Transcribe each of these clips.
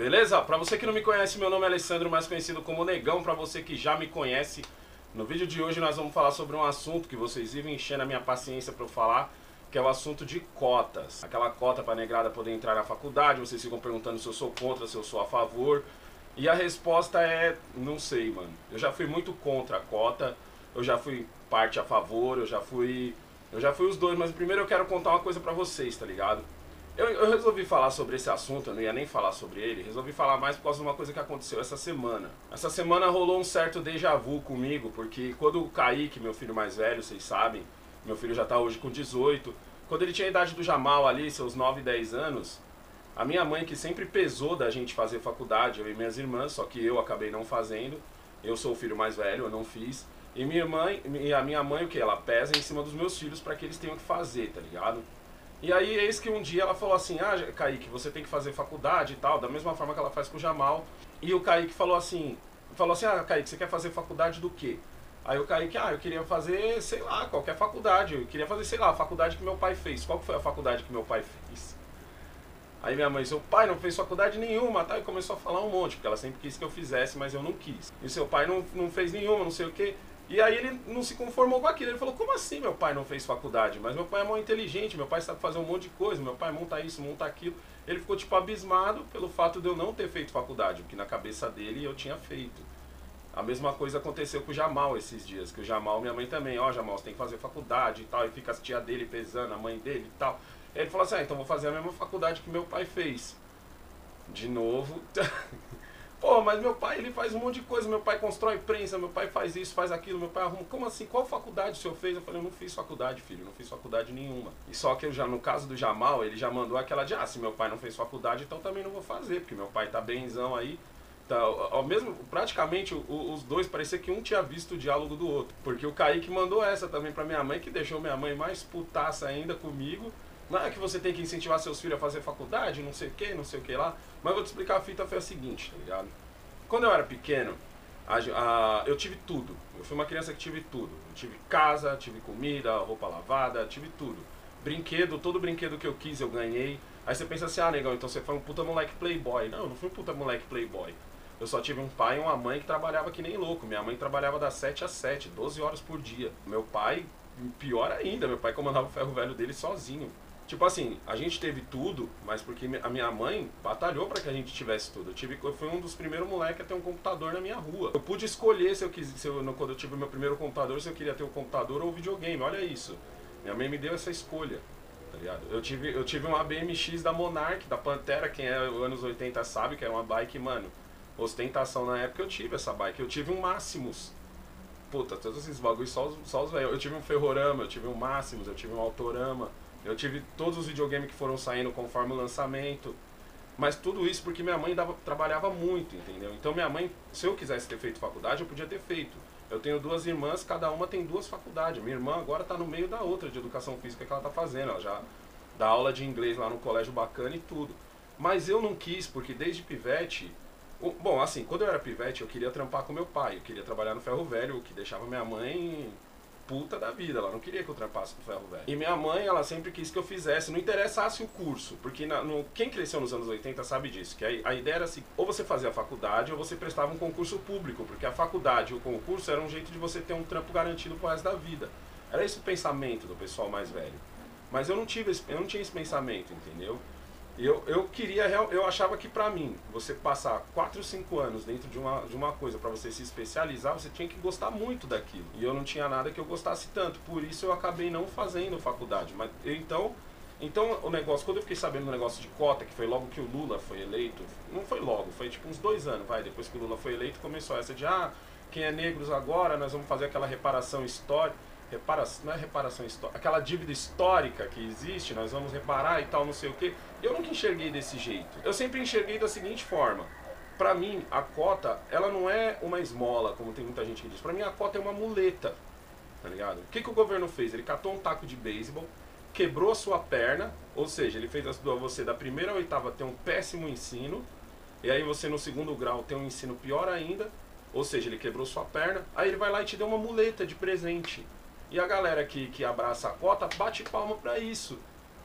Beleza? Pra você que não me conhece, meu nome é Alessandro, mais conhecido como Negão. Pra você que já me conhece, no vídeo de hoje nós vamos falar sobre um assunto que vocês vivem enchendo a minha paciência pra eu falar, que é o assunto de cotas. Aquela cota pra negrada poder entrar na faculdade. Vocês ficam perguntando se eu sou contra, se eu sou a favor. E a resposta é, não sei, mano. Eu já fui muito contra a cota, eu já fui parte a favor, eu já fui os dois, mas primeiro eu quero contar uma coisa pra vocês, tá ligado? Eu resolvi falar sobre esse assunto, eu não ia nem falar sobre ele, resolvi falar mais por causa de uma coisa que aconteceu essa semana. Essa semana rolou um certo déjà vu comigo, porque quando o Kaique, meu filho mais velho, vocês sabem, meu filho já tá hoje com 18, quando ele tinha a idade do Jamal ali, seus 9, 10 anos, a minha mãe, que sempre pesou da gente fazer faculdade, eu e minhas irmãs, só que eu acabei não fazendo, eu sou o filho mais velho, eu não fiz, e a minha mãe, o que? Ela pesa em cima dos meus filhos pra que eles tenham que fazer, tá ligado? E aí, eis que um dia ela falou assim, Kaique, você tem que fazer faculdade e tal, da mesma forma que ela faz com o Jamal. E o Kaique falou assim, Kaique, você quer fazer faculdade do quê? Aí o Kaique, eu queria fazer, sei lá, qualquer faculdade. Eu queria fazer, sei lá, a faculdade que meu pai fez. Qual que foi a faculdade que meu pai fez? Aí minha mãe, seu pai não fez faculdade nenhuma, tá? E começou a falar um monte, porque ela sempre quis que eu fizesse, mas eu não quis. E seu pai não fez nenhuma, não sei o quê. E aí ele não se conformou com aquilo, ele falou, como assim meu pai não fez faculdade? Mas meu pai é muito inteligente, meu pai sabe fazer um monte de coisa, meu pai monta isso, monta aquilo. Ele ficou tipo abismado pelo fato de eu não ter feito faculdade, porque na cabeça dele eu tinha feito. A mesma coisa aconteceu com o Jamal esses dias, que o Jamal, minha mãe também, Jamal, você tem que fazer faculdade e tal, e fica a tia dele pesando, a mãe dele e tal. Ele falou assim, então vou fazer a mesma faculdade que meu pai fez. De novo... Pô, mas meu pai, ele faz um monte de coisa, meu pai constrói prensa, meu pai faz isso, faz aquilo, meu pai arruma. Como assim? Qual faculdade o senhor fez? Eu falei, eu não fiz faculdade, filho, não fiz faculdade nenhuma. E só que eu já, no caso do Jamal, ele já mandou aquela de, se meu pai não fez faculdade, então também não vou fazer, porque meu pai tá benzão aí. Tá, ao mesmo, praticamente, os dois, parecia que um tinha visto o diálogo do outro. Porque o Kaique mandou essa também pra minha mãe, que deixou minha mãe mais putaça ainda comigo. Não é que você tem que incentivar seus filhos a fazer faculdade, não sei o que, não sei o que lá. Mas eu vou te explicar, a fita foi a seguinte, tá ligado? Quando eu era pequeno, eu tive tudo. Eu fui uma criança que tive tudo. Eu tive casa, tive comida, roupa lavada, tive tudo. Brinquedo, todo brinquedo que eu quis eu ganhei. Aí você pensa assim, negão, então você foi um puta moleque playboy. Não, eu não fui um puta moleque playboy. Eu só tive um pai e uma mãe que trabalhava que nem louco. Minha mãe trabalhava das 7 às 7, 12 horas por dia. Meu pai, pior ainda, meu pai comandava o ferro velho dele sozinho. Tipo assim, a gente teve tudo, mas porque a minha mãe batalhou para que a gente tivesse tudo. Eu fui um dos primeiros moleques a ter um computador na minha rua. Eu pude escolher quando eu tive o meu primeiro computador, se eu queria ter o computador ou o videogame. Olha isso. Minha mãe me deu essa escolha, tá ligado? Eu tive uma BMX da Monarch, da Pantera, quem é anos 80 sabe, que é uma bike, mano, ostentação na época. Eu tive essa bike. Eu tive um Maximus. Puta, todos esses bagulhos só os velhos. Eu tive um Ferrorama, eu tive um Maximus, eu tive um Autorama. Eu tive todos os videogames que foram saindo conforme o lançamento. Mas tudo isso porque minha mãe trabalhava muito, entendeu? Então minha mãe, se eu quisesse ter feito faculdade, eu podia ter feito. Eu tenho duas irmãs, cada uma tem duas faculdades. Minha irmã agora está no meio da outra de educação física que ela está fazendo. Ela já dá aula de inglês lá no colégio bacana e tudo. Mas eu não quis, porque desde pivete... Bom, assim, quando eu era pivete, eu queria trampar com meu pai. Eu queria trabalhar no ferro velho, o que deixava minha mãe... puta da vida, ela não queria que eu trampasse com ferro velho. E minha mãe, ela sempre quis que eu fizesse, não interessasse o curso, porque quem cresceu nos anos 80 sabe disso, que a ideia era assim, ou você fazia a faculdade ou você prestava um concurso público, porque a faculdade e o concurso era um jeito de você ter um trampo garantido pro resto da vida. Era esse o pensamento do pessoal mais velho. Mas eu não tinha esse pensamento, entendeu? Eu achava que pra mim, você passar 4 ou 5 anos dentro de uma coisa pra você se especializar, você tinha que gostar muito daquilo. E eu não tinha nada que eu gostasse tanto, por isso eu acabei não fazendo faculdade. Mas então o negócio, quando eu fiquei sabendo do negócio de cota, que foi logo que o Lula foi eleito, não foi logo, foi tipo uns 2 anos, depois que o Lula foi eleito, começou essa de, quem é negros agora, nós vamos fazer aquela reparação histórica. Não é reparação histórica, aquela dívida histórica que existe, nós vamos reparar e tal, não sei o que. Eu nunca enxerguei desse jeito. Eu sempre enxerguei da seguinte forma. Pra mim, a cota, ela não é uma esmola, como tem muita gente que diz. Pra mim, a cota é uma muleta, tá ligado? O que o governo fez? Ele catou um taco de beisebol, quebrou a sua perna, ou seja, ele fez você da primeira à oitava ter um péssimo ensino, e aí você no segundo grau tem um ensino pior ainda, ou seja, ele quebrou sua perna, aí ele vai lá e te deu uma muleta de presente. E a galera que abraça a cota bate palma pra isso,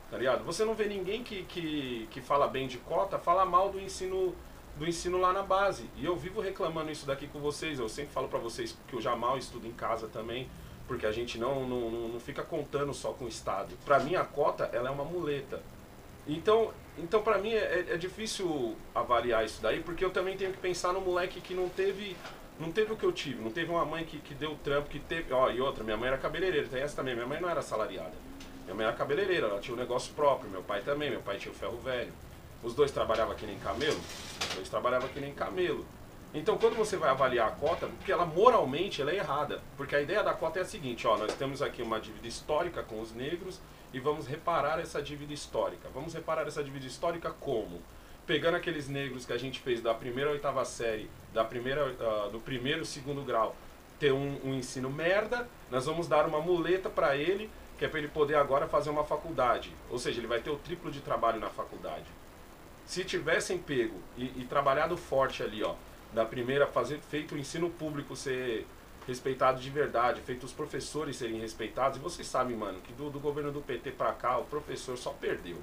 tá ligado? Você não vê ninguém que fala bem de cota, fala mal do ensino do ensino lá na base. E eu vivo reclamando isso daqui com vocês. Eu sempre falo pra vocês que o Jamal estuda em casa também, porque a gente não fica contando só com o Estado. Pra mim a cota, ela é uma muleta. Então pra mim é difícil avaliar isso daí, porque eu também tenho que pensar no moleque que não teve o que eu tive, não teve uma mãe que deu trampo, que teve... Ó, e outra, minha mãe era cabeleireira, tem essa também, minha mãe não era assalariada. Minha mãe era cabeleireira, ela tinha um negócio próprio, meu pai também, meu pai tinha o ferro velho. Os dois trabalhavam que nem camelo? Os dois trabalhavam que nem camelo. Então quando você vai avaliar a cota, porque ela moralmente ela é errada, porque a ideia da cota é a seguinte, ó, nós temos aqui uma dívida histórica com os negros e vamos reparar essa dívida histórica. Vamos reparar essa dívida histórica como? Pegando aqueles negros que a gente fez da primeira à oitava série, do primeiro, segundo grau, ter um ensino merda, nós vamos dar uma muleta para ele, que é para ele poder agora fazer uma faculdade. Ou seja, ele vai ter o triplo de trabalho na faculdade. Se tivessem pego e trabalhado forte ali, ó, da primeira, feito o ensino público ser respeitado de verdade, feito os professores serem respeitados, e vocês sabem, mano, que do governo do PT pra cá, o professor só perdeu.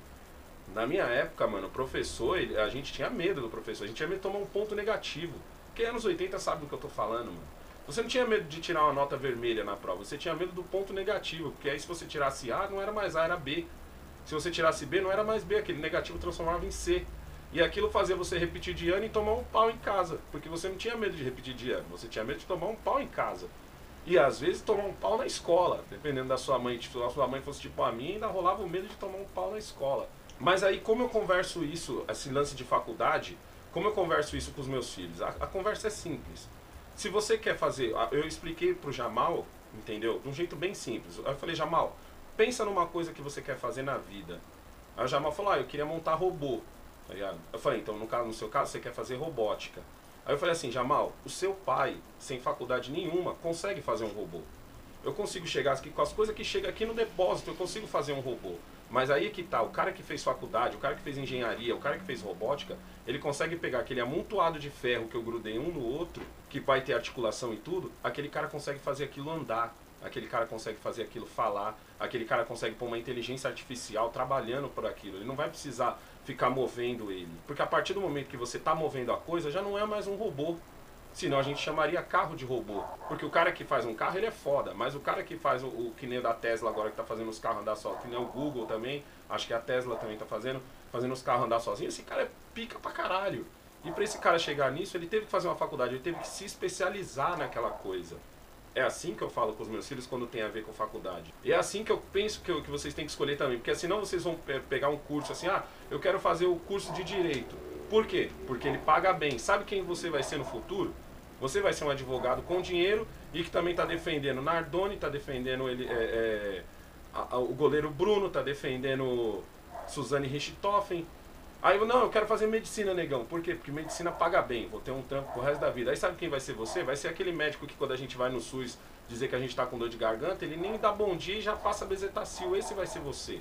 Na minha época, mano, o professor, a gente tinha medo do professor, a gente tinha medo de tomar um ponto negativo. Quem é anos 80 sabe do que eu tô falando, mano. Você não tinha medo de tirar uma nota vermelha na prova, você tinha medo do ponto negativo, porque aí se você tirasse A, não era mais A, era B. Se você tirasse B, não era mais B, aquele negativo transformava em C. E aquilo fazia você repetir de ano e tomar um pau em casa, porque você não tinha medo de repetir de ano, você tinha medo de tomar um pau em casa. E às vezes tomar um pau na escola, dependendo da sua mãe. Tipo, se a sua mãe fosse tipo a minha, ainda rolava o medo de tomar um pau na escola. Mas aí como eu converso isso, esse lance de faculdade, como eu converso isso com os meus filhos? A conversa é simples. Se você quer fazer, eu expliquei pro Jamal, entendeu? De um jeito bem simples. Eu falei, Jamal, pensa numa coisa que você quer fazer na vida. Aí o Jamal falou, eu queria montar robô. Tá ligado? Eu falei, então no seu caso você quer fazer robótica. Aí eu falei assim, Jamal, o seu pai, sem faculdade nenhuma, consegue fazer um robô. Eu consigo chegar aqui com as coisas que chegam aqui no depósito, eu consigo fazer um robô. Mas aí que tá, o cara que fez faculdade, o cara que fez engenharia, o cara que fez robótica, ele consegue pegar aquele amontoado de ferro que eu grudei um no outro, que vai ter articulação e tudo, aquele cara consegue fazer aquilo andar, aquele cara consegue fazer aquilo falar, aquele cara consegue pôr uma inteligência artificial trabalhando por aquilo, ele não vai precisar ficar movendo ele. Porque a partir do momento que você está movendo a coisa, já não é mais um robô. Senão a gente chamaria carro de robô. Porque o cara que faz um carro, ele é foda. Mas o cara que faz o que nem o da Tesla agora, que está fazendo os carros andar só, que nem o Google também, acho que a Tesla também está fazendo os carros andar sozinhos, esse cara é pica pra caralho. E para esse cara chegar nisso, ele teve que fazer uma faculdade, ele teve que se especializar naquela coisa. É assim que eu falo com os meus filhos quando tem a ver com faculdade. E é assim que eu penso que vocês têm que escolher também. Porque senão vocês vão pegar um curso assim, eu quero fazer o curso de Direito. Por quê? Porque ele paga bem. Sabe quem você vai ser no futuro? Você vai ser um advogado com dinheiro e que também está defendendo Nardoni, está defendendo o goleiro Bruno, está defendendo Suzane Richthofen. Aí eu quero fazer medicina, negão. Por quê? Porque medicina paga bem, vou ter um trampo pro resto da vida. Aí sabe quem vai ser você? Vai ser aquele médico que quando a gente vai no SUS dizer que a gente tá com dor de garganta, ele nem dá bom dia e já passa bezetacil. Esse vai ser você.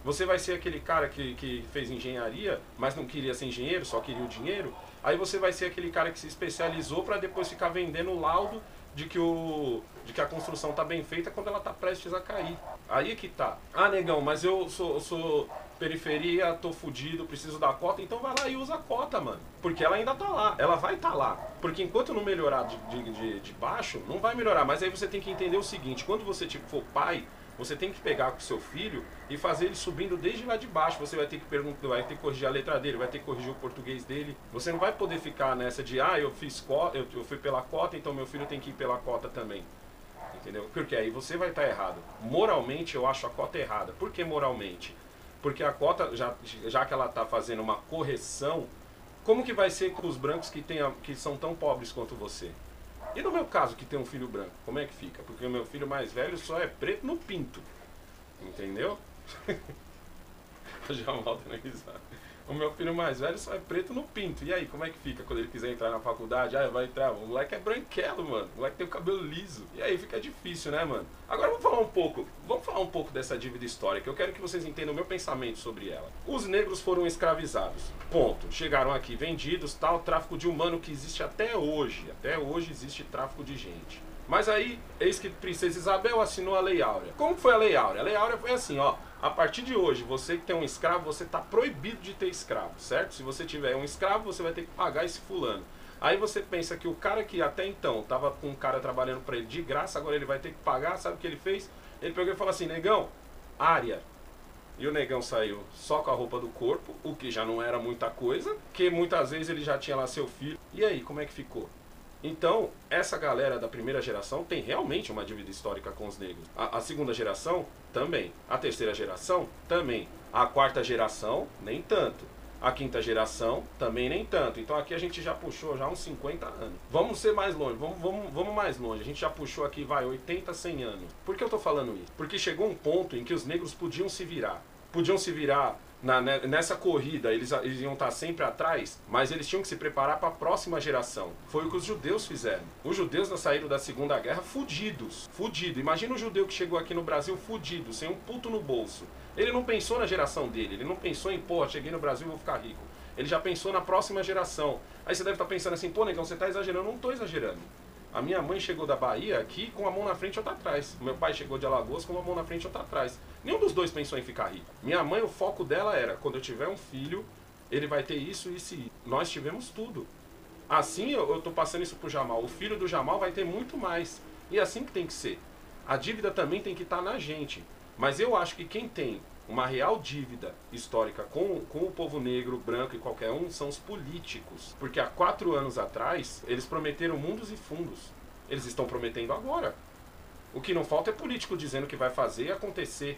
Você vai ser aquele cara que fez engenharia, mas não queria ser engenheiro, só queria o dinheiro. Aí você vai ser aquele cara que se especializou para depois ficar vendendo o laudo de que a construção tá bem feita quando ela tá prestes a cair. Aí que tá. Negão, mas eu sou periferia, tô fudido, preciso da cota, então vai lá e usa a cota, mano. Porque ela ainda tá lá, ela vai tá lá. Porque enquanto não melhorar de baixo, não vai melhorar. Mas aí você tem que entender o seguinte, quando você for pai, você tem que pegar com o seu filho e fazer ele subindo desde lá de baixo. Você vai ter que perguntar, vai ter que corrigir a letra dele, vai ter que corrigir o português dele. Você não vai poder ficar nessa de, eu fui pela cota, então meu filho tem que ir pela cota também. Entendeu? Porque aí você vai estar errado. Moralmente eu acho a cota errada. Por que moralmente? Porque a cota, já que ela está fazendo uma correção, como que vai ser com os brancos que são tão pobres quanto você? E no meu caso, que tem um filho branco, como é que fica? Porque o meu filho mais velho só é preto no pinto. Entendeu? Já mal dando risada. O meu filho mais velho só é preto no pinto. E aí, como é que fica quando ele quiser entrar na faculdade? Vai entrar. O moleque é branquelo, mano. O moleque tem o cabelo liso. E aí fica difícil, né, mano? Agora vamos falar um pouco dessa dívida histórica. Eu quero que vocês entendam o meu pensamento sobre ela. Os negros foram escravizados. Ponto. Chegaram aqui vendidos, tal, tráfico de humano que existe até hoje. Até hoje existe tráfico de gente. Mas aí, eis que Princesa Isabel assinou a Lei Áurea. Como foi a Lei Áurea? A Lei Áurea foi assim, ó. A partir de hoje, você que tem um escravo, você está proibido de ter escravo, certo? Se você tiver um escravo, você vai ter que pagar esse fulano. Aí você pensa que o cara que até então estava com um cara trabalhando para ele de graça, agora ele vai ter que pagar, sabe o que ele fez? Ele pegou e falou assim, negão, área. E o negão saiu só com a roupa do corpo, o que já não era muita coisa, que muitas vezes ele já tinha lá seu filho. E aí, como é que ficou? Então, essa galera da primeira geração tem realmente uma dívida histórica com os negros. A segunda geração, também. A terceira geração, também. A quarta geração, nem tanto. A quinta geração, também nem tanto. Então aqui a gente já puxou já uns 50 anos. Vamos ser mais longe, vamos mais longe. A gente já puxou aqui, vai, 80, 100 anos. Por que eu tô falando isso? Porque chegou um ponto em que os negros podiam se virar. Podiam se virar nessa corrida, eles iam estar sempre atrás, mas eles tinham que se preparar para a próxima geração. Foi o que os judeus fizeram. Os judeus saíram da Segunda Guerra fudidos. Fudido. Imagina um judeu que chegou aqui no Brasil fudido, sem um puto no bolso. Ele não pensou na geração dele, ele não pensou em, pô, cheguei no Brasil e vou ficar rico. Ele já pensou na próxima geração. Aí você deve estar pensando assim, pô, negão, você está exagerando. Eu não estou exagerando. A minha mãe chegou da Bahia aqui com a mão na frente e outra atrás. O meu pai chegou de Alagoas com uma mão na frente e outra atrás. Nenhum dos dois pensou em ficar rico. Minha mãe, o foco dela era, quando eu tiver um filho, ele vai ter isso, isso e isso. Nós tivemos tudo. Assim, eu tô passando isso pro Jamal. O filho do Jamal vai ter muito mais. E é assim que tem que ser. A dívida também tem que estar na gente. Mas eu acho que quem tem uma real dívida histórica com o povo negro, branco e qualquer um, são os políticos. Porque há 4 anos atrás, eles prometeram mundos e fundos. Eles estão prometendo agora. O que não falta é político dizendo que vai fazer acontecer.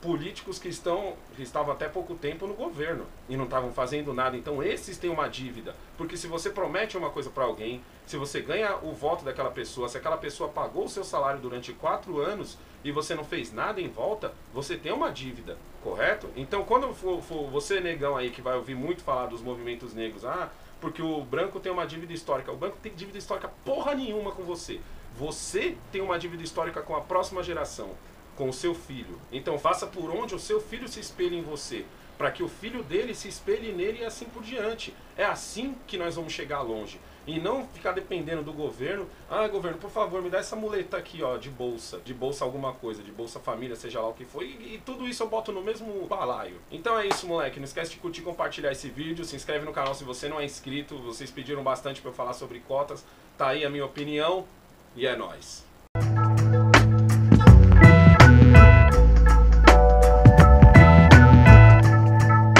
Políticos que estavam até pouco tempo no governo e não estavam fazendo nada. Então esses têm uma dívida. Porque se você promete uma coisa para alguém, se você ganha o voto daquela pessoa, se aquela pessoa pagou o seu salário durante 4 anos e você não fez nada em volta, você tem uma dívida, correto? Então quando for você, negão aí, que vai ouvir muito falar dos movimentos negros, porque o branco tem uma dívida histórica. O branco tem dívida histórica porra nenhuma com você. Você tem uma dívida histórica com a próxima geração, com o seu filho. Então faça por onde o seu filho se espelhe em você, para que o filho dele se espelhe nele e assim por diante. É assim que nós vamos chegar longe. E não ficar dependendo do governo. Governo, por favor, me dá essa muleta aqui, ó, de bolsa alguma coisa, de bolsa família, seja lá o que for. E tudo isso eu boto no mesmo balaio. Então é isso, moleque. Não esquece de curtir e compartilhar esse vídeo. Se inscreve no canal se você não é inscrito. Vocês pediram bastante para eu falar sobre cotas. Tá aí a minha opinião. E é nóis.